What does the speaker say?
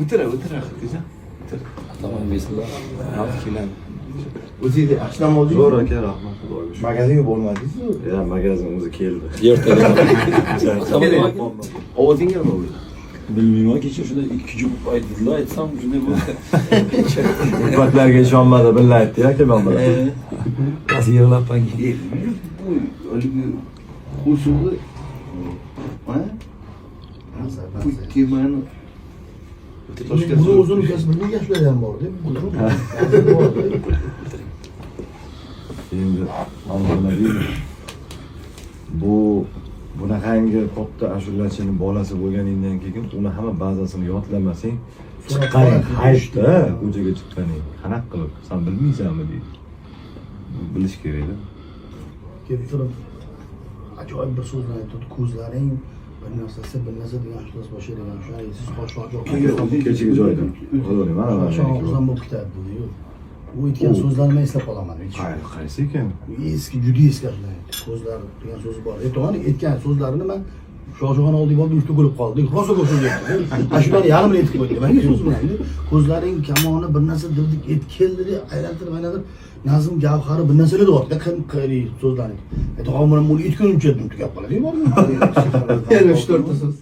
o'tir akajon. Tamam, bismillah. Keling. O'zingiz yaxshidan oldingiz. Zo'r aka, rahmat xudoga shukur. Magazinga bormadingiz-ku? Ya, magazin o'zi keldi. Ertaga. Ovozing ham bo'ldi. Bilmayman, kecha shunda 2 jum aytdilar, aytsam shunday bo'ldi. Hikmatlarga ishonmadi, billa aytdi aka men bilan. Nasıl yig'lab pangi? Bu haligi qo'shig'i ha? Kemani Buni o'zini kasbini yoshlar ham bor deb. Endi mana deydi. Bu bunaqangi katta ashulachining bolasi bo'lganingdan keyin uni hamma bazasini yodlamasang, chiqqaning hayotda ko'chaga chiqqaning qanaqa qilib sen bilmaysanmi deydi. Bilish kerak-da. Kelib turib ajoyib bir so'zlar aytdi. Ko'zlaring bir narsasi degan so'z boshlagan. Shunday siz qo'shmoqchi Kechagi joyda. Qo'ying, mana Qo'shmoqchidan bo'lib ketadi dedi-yu. Bu aytgan so'zlarini men eslab qolaman. Qaysi ekan? Eski, juda eski ashula. Ko'zlar degan so'zi bor. Aytgan aytgan so'zlarini men shohjahon oldiga borib uchta bo'lib qoldi. Rosa ko'p so'z aytdi. Ashulani yarmini aytib qo'ydi. Menga so'z bilan ko'zlaring kamoni bir narsa dirdik keldi, aylantirib nazm gavhari bir narsalar deyapti. Qani so'zlarni. Aytgan men buni aytgunimcha tugab qoladi. 3-4 so'z.